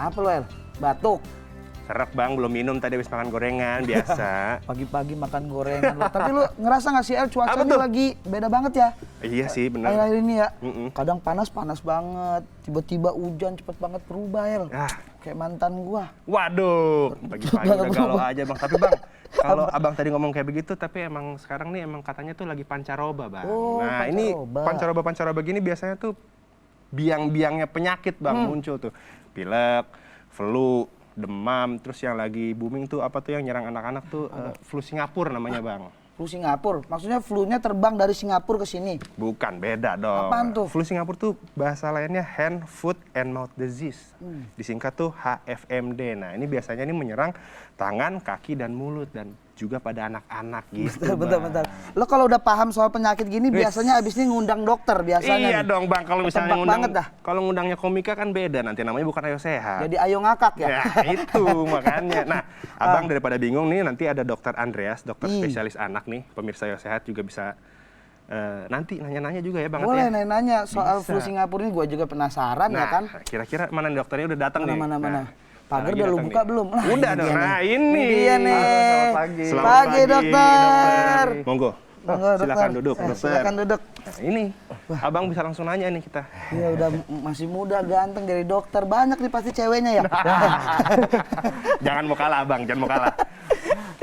Kenapa lo, El? Batuk? Serak bang, belum minum tadi habis makan gorengan, biasa. Pagi-pagi makan gorengan lo. Tapi lo ngerasa nggak sih, El, cuacanya tuh? lagi beda banget ya? Iya sih, benar. Akhir-akhir ini ya, kadang panas banget. Tiba-tiba hujan cepet banget berubah, El. Kayak mantan gua. Waduh, pagi-pagi udah galau aja bang. Tapi bang, kalau abang tadi ngomong kayak begitu, tapi emang sekarang nih emang katanya tuh lagi pancaroba bang. Oh, nah pancaroba. ini pancaroba gini biasanya tuh biang-biangnya penyakit bang muncul tuh. Pilek, flu, demam, terus yang lagi booming tuh apa tuh yang nyerang anak-anak tuh flu Singapura namanya bang. Flu Singapura? Maksudnya flu-nya terbang dari Singapura ke sini? Bukan, beda dong. Apaan tuh? Flu Singapura tuh bahasa lainnya Hand, Foot, and Mouth Disease. Disingkat tuh HFMD. Nah ini biasanya nih menyerang tangan, kaki, dan mulut. Dan juga pada anak-anak gitu. Bentar. Lo kalau udah paham soal penyakit gini, biasanya abis ini ngundang dokter biasanya. Iya dong bang, kalau misalnya kalau ngundangnya komika kan beda. Nanti namanya bukan Ayo Sehat. Jadi Ayo Ngakak ya? Ya itu makanya. Nah abang daripada bingung nih, nanti ada dokter Andreas, dokter spesialis anak nih. Pemirsa Ayo Sehat juga bisa nanti nanya-nanya juga ya bang. Boleh nanya-nanya soal flu Singapura ini, gue juga penasaran ya kan. Kira-kira mana nih dokternya udah datang nih? Mana. Pagar udah lu buka belum? Udah dong. Nah ini dia nih. Selamat pagi. Selamat pagi dokter. Monggo. Silakan duduk dokter. Silakan duduk. Nah, ini abang bisa langsung nanya nih kita. Iya udah masih muda, ganteng, dari dokter. Banyak nih pasti ceweknya ya. Jangan mau kalah abang, jangan mau kalah.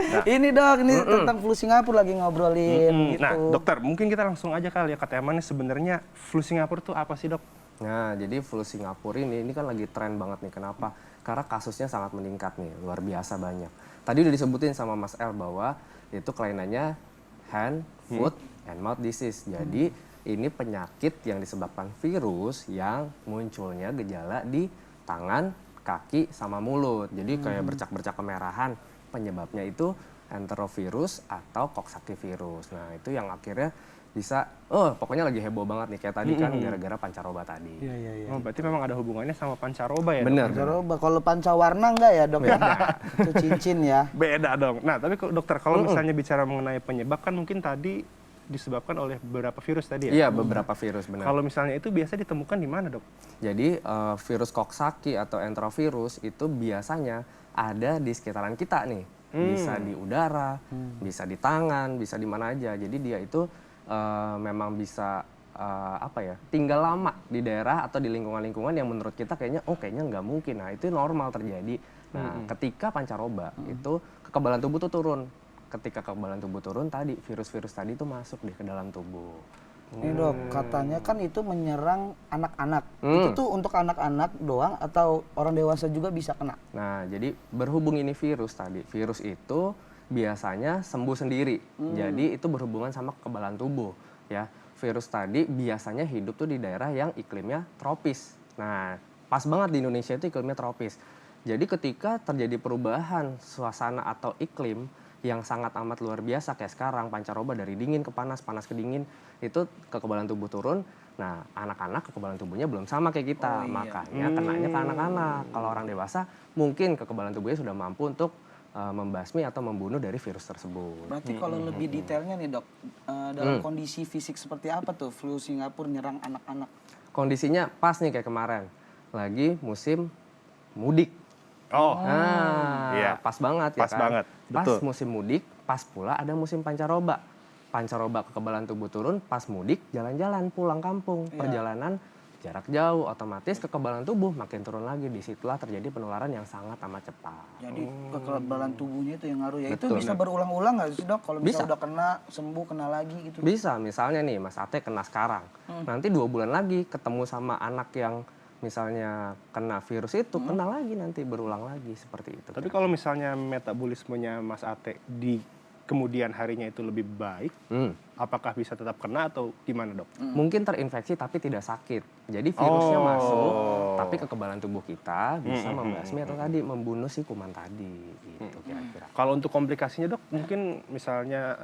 Nah, ini dok, ini tentang flu Singapura lagi ngobrolin gitu. Nah dokter, mungkin kita langsung aja kali ya, kata Eman, sebenarnya flu Singapura tuh apa sih dok? Nah, jadi flu Singapura ini kan lagi tren banget nih. Kenapa? Karena kasusnya sangat meningkat nih, luar biasa banyak. Tadi udah disebutin sama Mas El bahwa itu kelainannya hand, foot, and mouth disease. Jadi ini penyakit yang disebabkan virus yang munculnya gejala di tangan, kaki, sama mulut. Jadi kayak bercak-bercak kemerahan. Penyebabnya itu enterovirus atau Coxsackie virus. Nah itu yang akhirnya bisa, pokoknya lagi heboh banget nih kayak tadi kan gara-gara pancaroba tadi. Iya. Oh, berarti memang ada hubungannya sama pancaroba ya? Bener. Pancaroba, kalau pancawarna enggak ya dok? Itu cincin ya. Beda dong. Nah tapi dokter kalau misalnya bicara mengenai penyebab kan mungkin tadi disebabkan oleh beberapa virus tadi ya? Iya beberapa virus benar. Kalau misalnya itu biasa ditemukan di mana dok? Jadi virus Coxsackie atau enterovirus itu biasanya ada di sekitaran kita nih. Bisa di udara, bisa di tangan, bisa di mana aja. Jadi dia itu memang bisa tinggal lama di daerah atau di lingkungan-lingkungan yang menurut kita kayaknya nggak mungkin. Nah itu normal terjadi. Nah ketika pancaroba itu kekebalan tubuh tuh turun. Ketika kekebalan tubuh turun tadi virus-virus tadi itu masuk deh ke dalam tubuh. Ini dok, katanya kan itu menyerang anak-anak. Itu tuh untuk anak-anak doang atau orang dewasa juga bisa kena? Nah jadi berhubung ini virus tadi, virus itu biasanya sembuh sendiri. Jadi itu berhubungan sama kekebalan tubuh ya. Virus tadi biasanya hidup tuh di daerah yang iklimnya tropis. Nah, pas banget di Indonesia itu iklimnya tropis. Jadi ketika terjadi perubahan suasana atau iklim yang sangat amat luar biasa kayak sekarang, pancaroba dari dingin ke panas, panas ke dingin, itu kekebalan tubuh turun. Nah, anak-anak kekebalan tubuhnya belum sama kayak kita. Makanya kenanya ke anak-anak. Kalau orang dewasa mungkin kekebalan tubuhnya sudah mampu untuk membasmi atau membunuh dari virus tersebut. Berarti kalau lebih detailnya nih dok, dalam kondisi fisik seperti apa tuh flu Singapura nyerang anak-anak? Kondisinya pas nih kayak kemarin, lagi musim mudik. Iya. Pas banget ya pas kan? Banget. Pas Betul. musim mudik, pas pula ada musim pancaroba. Pancaroba kekebalan tubuh turun, pas mudik jalan-jalan pulang kampung. Perjalanan jarak jauh, otomatis kekebalan tubuh makin turun lagi. Disitulah terjadi penularan yang sangat amat cepat. Jadi kekebalan tubuhnya itu yang ngaruh ya. Betul. Itu bisa berulang-ulang nggak sih dok? Kalau Bisa. misalnya udah kena, sembuh, kena lagi gitu? Bisa, misalnya nih Mas Ate kena sekarang. Nanti 2 bulan lagi ketemu sama anak yang misalnya kena virus itu, kena lagi nanti berulang lagi seperti itu. Tapi kalau misalnya metabolismenya Mas Ate di kemudian harinya itu lebih baik, apakah bisa tetap kena atau gimana dok? Mungkin terinfeksi tapi tidak sakit. Jadi virusnya masuk, tapi kekebalan tubuh kita bisa membasmi atau tadi membunuh si kuman tadi. Gitu kira-kira. Kalau untuk komplikasinya dok, mungkin misalnya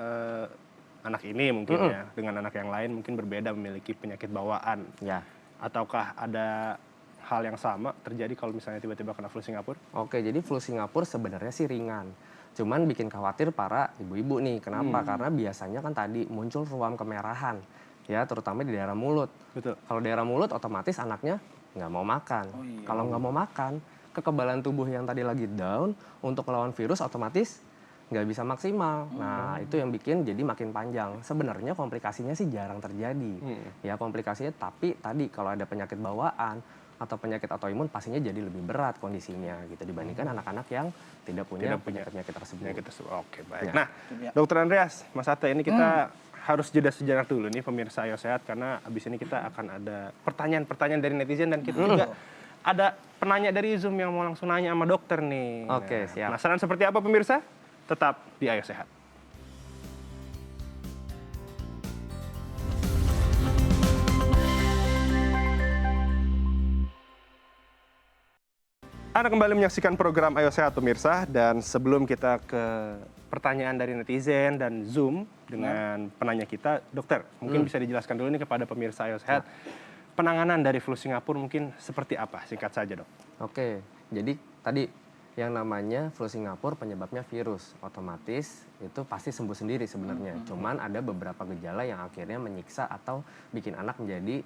anak ini mungkin ya dengan anak yang lain mungkin berbeda, memiliki penyakit bawaan. Ya. Ataukah ada hal yang sama terjadi kalau misalnya tiba-tiba kena flu Singapura? Oke, jadi flu Singapura sebenarnya sih ringan. Cuman bikin khawatir para ibu-ibu nih. Kenapa? Karena biasanya kan tadi muncul ruam kemerahan. Ya, terutama di daerah mulut. Betul. Kalau daerah mulut otomatis anaknya nggak mau makan. Kalau nggak mau makan, kekebalan tubuh yang tadi lagi down untuk melawan virus otomatis nggak bisa maksimal. Nah, itu yang bikin jadi makin panjang. Sebenarnya komplikasinya sih jarang terjadi. Ya, komplikasinya tapi tadi kalau ada penyakit bawaan atau penyakit autoimun pastinya jadi lebih berat kondisinya gitu dibandingkan anak-anak yang tidak punya penyakit tersebut. Oke, baik. Ya. Nah, Dokter Andreas, Mas Ate, ini kita harus jeda sejenak dulu nih pemirsa Ayo Sehat karena abis ini kita akan ada pertanyaan-pertanyaan dari netizen dan kita juga ada penanya dari Zoom yang mau langsung nanya sama dokter nih. Oke, siap. Penasaran seperti apa pemirsa? Tetap di Ayo Sehat. Anda kembali menyaksikan program Ayo Sehat pemirsa, dan sebelum kita ke pertanyaan dari netizen dan Zoom dengan penanya kita, dokter mungkin bisa dijelaskan dulu nih kepada pemirsa Ayo Sehat, penanganan dari flu Singapura mungkin seperti apa? Singkat saja dok. Oke, jadi tadi yang namanya flu Singapura penyebabnya virus, otomatis itu pasti sembuh sendiri sebenarnya. Cuman ada beberapa gejala yang akhirnya menyiksa atau bikin anak menjadi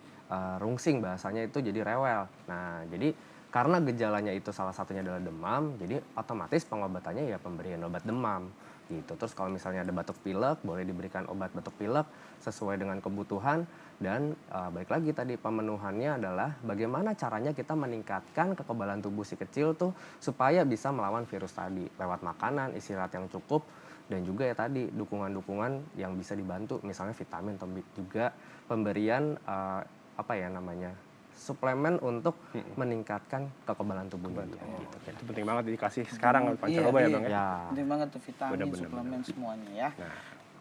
rungsing, bahasanya itu jadi rewel. Nah, jadi karena gejalanya itu salah satunya adalah demam, jadi otomatis pengobatannya ya pemberian obat demam gitu. Terus kalau misalnya ada batuk pilek, boleh diberikan obat batuk pilek sesuai dengan kebutuhan. Dan balik lagi tadi pemenuhannya adalah bagaimana caranya kita meningkatkan kekebalan tubuh si kecil tuh supaya bisa melawan virus tadi lewat makanan, istirahat yang cukup, dan juga ya tadi dukungan-dukungan yang bisa dibantu, misalnya vitamin, juga pemberian suplemen untuk meningkatkan kekebalan tubuhnya. Gitu. Itu penting banget dikasih sekarang pancaroba ya dong ya. Penting banget tuh vitamin, Bener-bener. suplemen semuanya ya.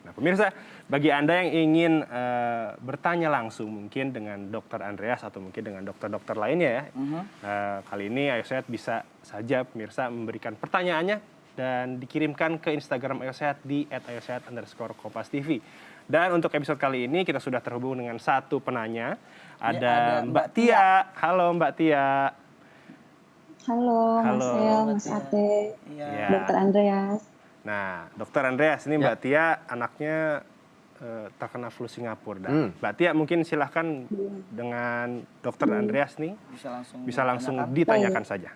Nah, pemirsa, bagi Anda yang ingin bertanya langsung mungkin dengan Dokter Andreas atau mungkin dengan dokter-dokter lainnya ya, kali ini Ayo Sehat bisa saja pemirsa memberikan pertanyaannya dan dikirimkan ke Instagram Ayo Sehat di @ayosehat_kompas.tv. Dan untuk episode kali ini kita sudah terhubung dengan satu penanya, ada Mbak Tia. Halo Mbak Tia. Halo, Mas Halo. El, Mas Ate, Ya. Dokter Andreas. Nah, Dokter Andreas, ini Mbak Tia anaknya terkena flu Singapura. Dan Mbak Tia mungkin silahkan dengan Dokter Andreas nih bisa langsung ditanyakan saja.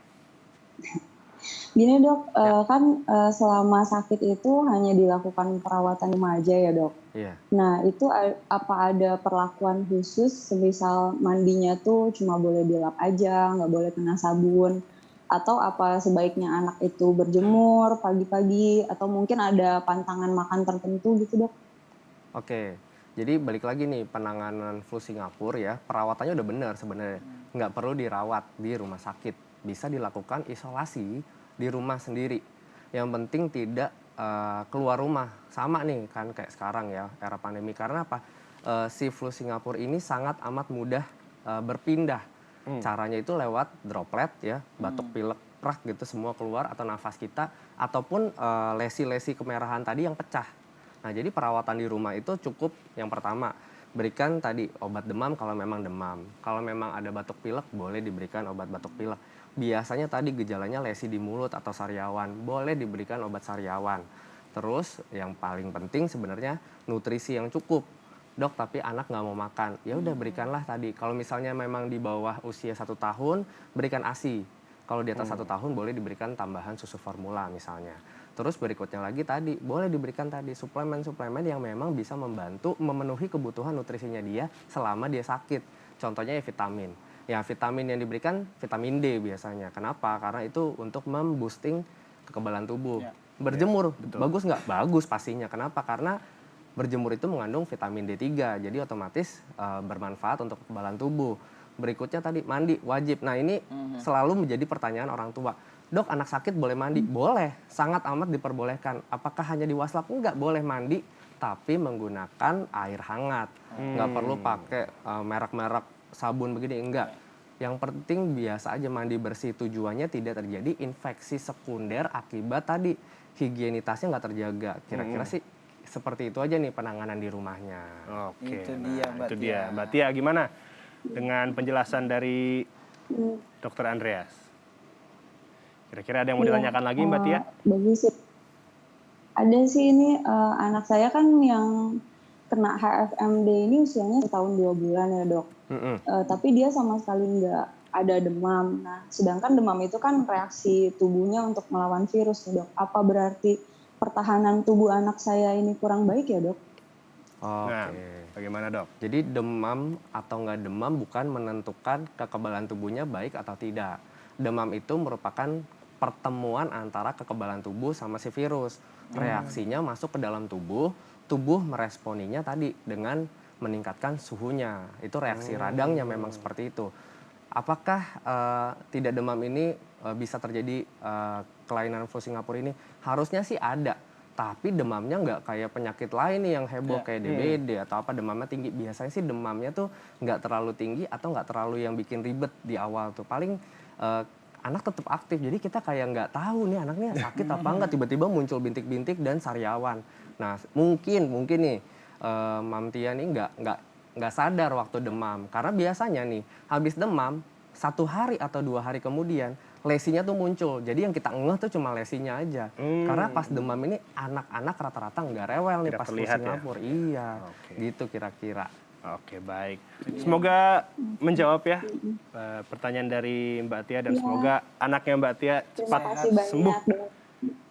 Gini dok, kan selama sakit itu hanya dilakukan perawatan rumah aja ya dok. Iya. Nah itu apa ada perlakuan khusus, semisal mandinya tuh cuma boleh dilap aja, nggak boleh kena sabun, atau apa sebaiknya anak itu berjemur pagi-pagi, atau mungkin ada pantangan makan tertentu gitu dok? Oke, jadi balik lagi nih penanganan flu Singapura ya, perawatannya udah benar sebenarnya. Nggak perlu dirawat di rumah sakit, bisa dilakukan isolasi di rumah sendiri. Yang penting tidak keluar rumah. Sama nih kan kayak sekarang ya, era pandemi. Karena apa? Si flu Singapura ini sangat amat mudah berpindah. Caranya itu lewat droplet ya, batuk pilek prak gitu semua keluar, atau nafas kita, ataupun lesi-lesi kemerahan tadi yang pecah. Nah, jadi perawatan di rumah itu cukup yang pertama, berikan tadi obat demam kalau memang demam. Kalau memang ada batuk pilek, boleh diberikan obat batuk pilek. Biasanya tadi gejalanya lesi di mulut atau sariawan, boleh diberikan obat sariawan. Terus yang paling penting sebenarnya nutrisi yang cukup. Dok, tapi anak nggak mau makan. Ya udah berikanlah tadi. Kalau misalnya memang di bawah usia 1 tahun, berikan ASI. Kalau di atas 1 tahun boleh diberikan tambahan susu formula misalnya. Terus berikutnya lagi tadi, boleh diberikan tadi suplemen-suplemen yang memang bisa membantu memenuhi kebutuhan nutrisinya dia selama dia sakit. Contohnya ya vitamin. Ya vitamin yang diberikan vitamin D biasanya. Kenapa? Karena itu untuk memboosting kekebalan tubuh. Berjemur, bagus nggak? Bagus pastinya. Kenapa? Karena berjemur itu mengandung vitamin D3. Jadi otomatis bermanfaat untuk kekebalan tubuh. Berikutnya tadi mandi wajib. Nah ini selalu menjadi pertanyaan orang tua. Dok, anak sakit boleh mandi? Boleh, sangat amat diperbolehkan. Apakah hanya di waslap? Enggak, boleh mandi, tapi menggunakan air hangat. Nggak perlu pakai merek-merek sabun begini, enggak. Yang penting biasa aja mandi bersih, tujuannya tidak terjadi infeksi sekunder akibat tadi higienitasnya nggak terjaga. Kira-kira sih seperti itu aja nih penanganan di rumahnya. Oke, Itu dia, Mbak itu Tia. dia. Mbak Tia, gimana dengan penjelasan dari Dokter Andreas? Kira-kira ada yang mau ditanyakan lagi Mbak Tia? Bagus sih. Ada sih ini anak saya kan yang kena HFMD ini usianya 1 tahun 2 bulan ya dok. Tapi dia sama sekali nggak ada demam. Nah, sedangkan demam itu kan reaksi tubuhnya untuk melawan virus nih, Dok. Apa berarti pertahanan tubuh anak saya ini kurang baik ya, Dok? Nah, Oke. bagaimana dok? Jadi demam atau nggak demam bukan menentukan kekebalan tubuhnya baik atau tidak. Demam itu merupakan pertemuan antara kekebalan tubuh sama si virus. Reaksinya masuk ke dalam tubuh, tubuh meresponinya tadi dengan meningkatkan suhunya. Itu reaksi radangnya memang seperti itu. Apakah tidak demam ini bisa terjadi kelainan flu Singapura ini? Harusnya sih ada. Tapi demamnya nggak kayak penyakit lain nih yang heboh kayak DBD atau apa, demamnya tinggi. Biasanya sih demamnya tuh nggak terlalu tinggi atau nggak terlalu yang bikin ribet di awal tuh. Paling anak tetap aktif. Jadi kita kayak nggak tahu nih anaknya sakit apa nggak. Tiba-tiba muncul bintik-bintik dan sariawan. Nah mungkin nih Mam Tia nih nggak sadar waktu demam. Karena biasanya nih habis demam 1 hari atau 2 hari kemudian lesinya tuh muncul. Jadi yang kita ngeh tuh cuma lesinya aja. Karena pas demam ini anak-anak rata-rata nggak rewel nih Tidak pas flu terlihat ya? Singapura. Iya, Oke. gitu kira-kira. Oke, baik. Semoga menjawab ya pertanyaan dari Mbak Tia dan semoga anaknya Mbak Tia Terima cepat kasih sembuh banyak, Dok.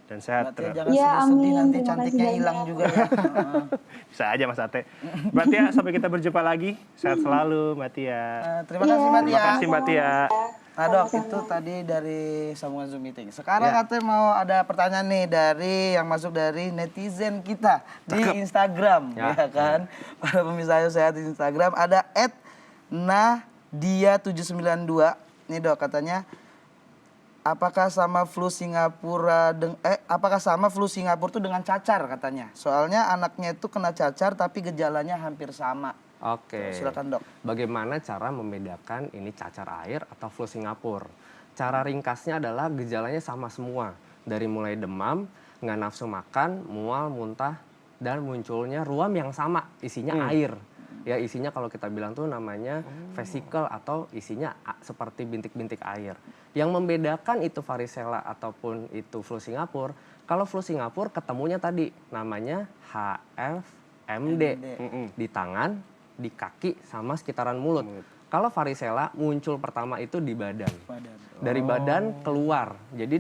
dan sehat. Mbak Tia jangan Iya, sedih-sedih amin. nanti Terima cantiknya kasih hilang banyak. juga ya. Heeh. Bisa aja Mas Ate. Mbak Tia, sampai kita berjumpa lagi. Sehat selalu Mbak Tia. Terima kasih Mbak Tia. Terima kasih Mbak Tia. Nah dok, itu tadi dari sambungan Zoom meeting. Sekarang katanya mau ada pertanyaan nih dari yang masuk dari netizen kita di Instagram, ya kan? Para pemirsa Ayo Sehat di Instagram ada @nadia792. Nih dok, katanya apakah sama flu Singapura itu dengan cacar katanya. Soalnya anaknya itu kena cacar tapi gejalanya hampir sama. Oke. Silakan dok. Bagaimana cara membedakan ini cacar air atau flu Singapura? Cara ringkasnya adalah gejalanya sama semua. Dari mulai demam, nggak nafsu makan, mual, muntah, dan munculnya ruam yang sama, isinya air. Ya isinya kalau kita bilang tuh namanya vesicle atau isinya seperti bintik-bintik air. Yang membedakan itu varicella ataupun itu flu Singapura, kalau flu Singapura ketemunya tadi namanya HFMD di tangan, di kaki sama sekitaran mulut. Kalau varicella muncul pertama itu di badan. Dari badan keluar. Jadi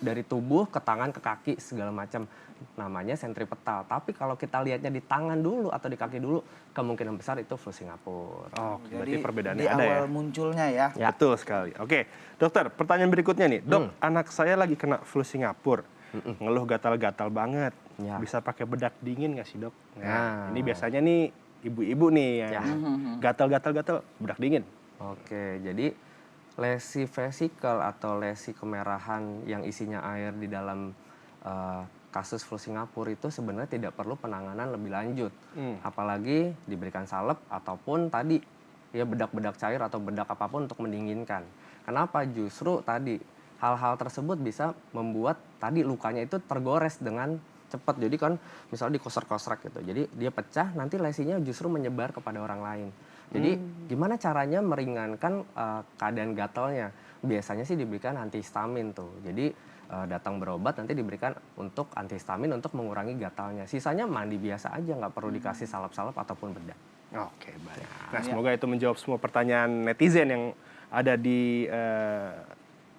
dari tubuh ke tangan ke kaki segala macam. Namanya sentripetal. Tapi kalau kita lihatnya di tangan dulu atau di kaki dulu, kemungkinan besar itu flu Singapura. Oke, berarti perbedaannya di ada ya. awal munculnya ya. Betul sekali. Oke, dokter, pertanyaan berikutnya nih. Dok, anak saya lagi kena flu Singapura. Ngeluh gatal-gatal banget. Ya. Bisa pakai bedak dingin nggak sih dok? Nah. Ini biasanya nih ibu-ibu nih yang gatal-gatal bedak dingin. Oke, jadi lesi vesikel atau lesi kemerahan yang isinya air di dalam kasus flu Singapura itu sebenarnya tidak perlu penanganan lebih lanjut. Apalagi diberikan salep ataupun tadi ya bedak-bedak cair atau bedak apapun untuk mendinginkan. Kenapa? Justru tadi hal-hal tersebut bisa membuat tadi lukanya itu tergores dengan cepat. Jadi kan misalnya dikoser-koser gitu. Jadi dia pecah, nanti lesinya justru menyebar kepada orang lain. Jadi gimana caranya meringankan keadaan gatalnya? Biasanya sih diberikan antihistamin tuh. Jadi datang berobat nanti diberikan untuk antihistamin untuk mengurangi gatalnya. Sisanya mandi biasa aja, nggak perlu dikasih salep-salep ataupun bedak. Oke, baik. Nah, semoga itu menjawab semua pertanyaan netizen yang ada di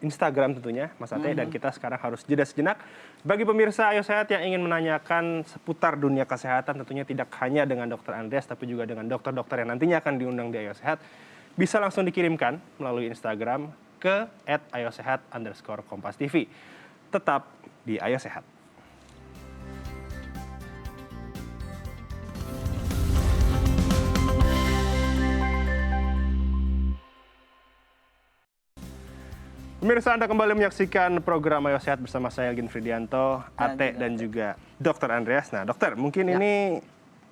Instagram tentunya, Mas Ate. Dan kita sekarang harus jeda sejenak. Bagi pemirsa Ayo Sehat yang ingin menanyakan seputar dunia kesehatan, tentunya tidak hanya dengan Dr. Andreas, tapi juga dengan dokter-dokter yang nantinya akan diundang di Ayo Sehat, bisa langsung dikirimkan melalui Instagram ke @ayosehat_kompastv. Tetap di Ayo Sehat. Pemirsa, Anda kembali menyaksikan program Ayo Sehat bersama saya Elgin Fridianto, Ate dan juga Dr. Andreas. Nah dokter, mungkin ini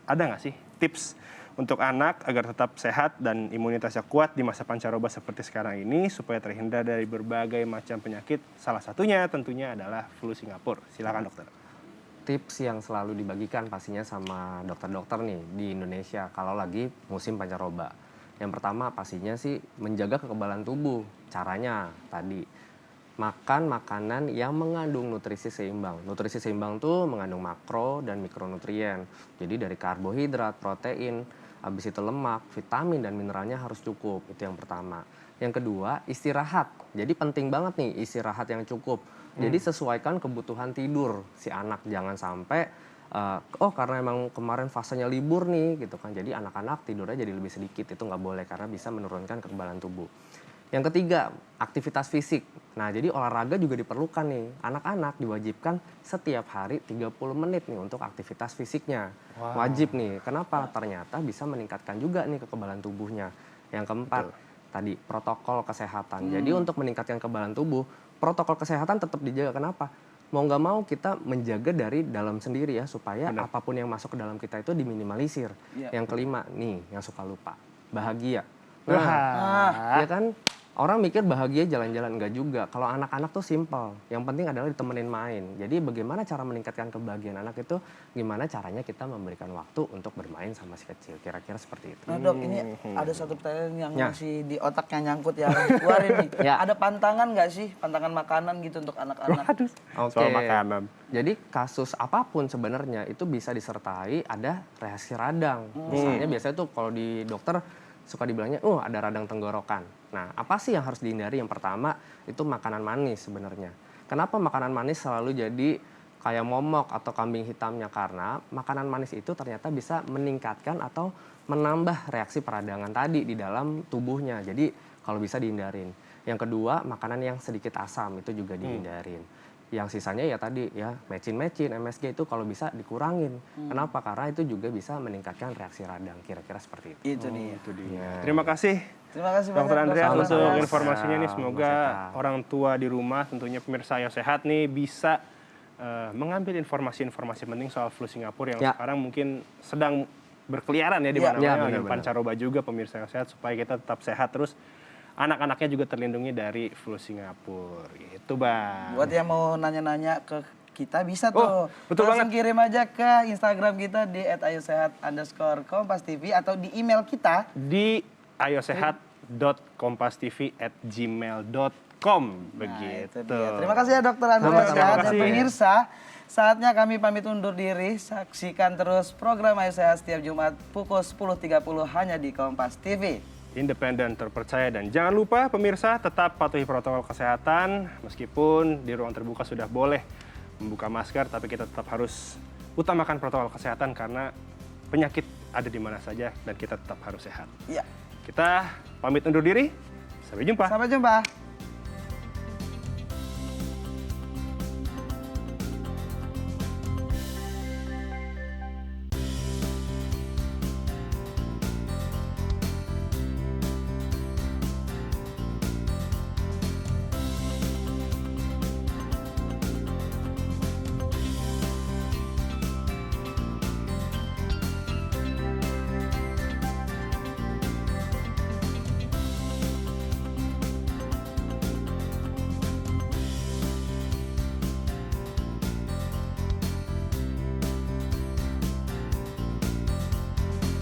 ada nggak sih tips untuk anak agar tetap sehat dan imunitasnya kuat di masa pancaroba seperti sekarang ini supaya terhindar dari berbagai macam penyakit. Salah satunya tentunya adalah flu Singapura. Silakan dokter. Tips yang selalu dibagikan pastinya sama dokter-dokter nih di Indonesia kalau lagi musim pancaroba. Yang pertama pastinya sih menjaga kekebalan tubuh. Caranya tadi makan makanan yang mengandung nutrisi seimbang. Nutrisi seimbang tuh mengandung makro dan mikronutrien. Jadi dari karbohidrat, protein, habis itu lemak, vitamin dan mineralnya harus cukup. Itu yang pertama. Yang kedua, istirahat. Jadi penting banget nih istirahat yang cukup. Jadi sesuaikan kebutuhan tidur si anak. Jangan sampai karena emang kemarin fasenya libur nih gitu kan. Jadi anak-anak tidurnya jadi lebih sedikit. Itu nggak boleh karena bisa menurunkan kekebalan tubuh. Yang ketiga, aktivitas fisik. Nah, jadi olahraga juga diperlukan nih. Anak-anak diwajibkan setiap hari 30 menit nih untuk aktivitas fisiknya. Wajib nih. Kenapa? Ternyata bisa meningkatkan juga nih kekebalan tubuhnya. Yang keempat, tadi protokol kesehatan. Jadi untuk meningkatkan kekebalan tubuh, protokol kesehatan tetap dijaga. Kenapa? Mau nggak mau kita menjaga dari dalam sendiri ya, supaya apapun yang masuk ke dalam kita itu diminimalisir. Yang kelima, nih yang suka lupa, bahagia. Nah, ya kan orang mikir bahagia jalan-jalan, enggak juga. Kalau anak-anak tuh simple, yang penting adalah ditemenin main. Jadi bagaimana cara meningkatkan kebahagiaan anak itu, gimana caranya kita memberikan waktu untuk bermain sama si kecil, kira-kira seperti itu. Nah dok, ini ada satu pertanyaan yang masih di otaknya nyangkut ya, keluar ini. Ada pantangan nggak sih, pantangan makanan gitu untuk anak-anak? Soal makanan. Jadi kasus apapun sebenarnya itu bisa disertai ada reaksi radang. Misalnya biasanya tuh kalau di dokter suka dibilangnya, ada radang tenggorokan. Nah, apa sih yang harus dihindari? Yang pertama itu makanan manis sebenarnya. Kenapa makanan manis selalu jadi kayak momok atau kambing hitamnya? Karena makanan manis itu ternyata bisa meningkatkan atau menambah reaksi peradangan tadi di dalam tubuhnya. Jadi kalau bisa dihindarin. Yang kedua, makanan yang sedikit asam itu juga dihindarin. Yang sisanya ya tadi ya mecin, MSG itu kalau bisa dikurangin. Kenapa? Karena itu juga bisa meningkatkan reaksi radang. Kira-kira seperti itu. Itu nih. Itu dia. Terima kasih Terima kasih Dokter banyak, Andreas Dok. untuk Sama-sama. informasinya nih. Semoga Sama-sama. orang tua di rumah, tentunya pemirsa Ayo Sehat nih bisa mengambil informasi-informasi penting soal flu Singapura yang sekarang mungkin sedang berkeliaran ya di mana-mana. Dan pancaroba juga pemirsa Ayo Sehat supaya kita tetap sehat terus. Anak-anaknya juga terlindungi dari flu Singapura. Gitu, Bang. Buat yang mau nanya-nanya ke kita bisa tuh. betul Langsung kirim aja ke Instagram kita di @ayosehat_kompas_tv atau di email kita Di ayosehat.kompastv@gmail.com. Begitu. Itu dia. Terima kasih ya Dokter Andreas Sama-sama. dan pemirsa. Saatnya kami pamit undur diri. Saksikan terus program Ayo Sehat setiap Jumat pukul 10.30 hanya di Kompas TV. Independen, terpercaya, dan jangan lupa pemirsa tetap patuhi protokol kesehatan. Meskipun di ruang terbuka sudah boleh membuka masker, tapi kita tetap harus utamakan protokol kesehatan karena penyakit ada di mana saja dan kita tetap harus sehat. Iya. Kita pamit undur diri. Sampai jumpa. Sampai jumpa.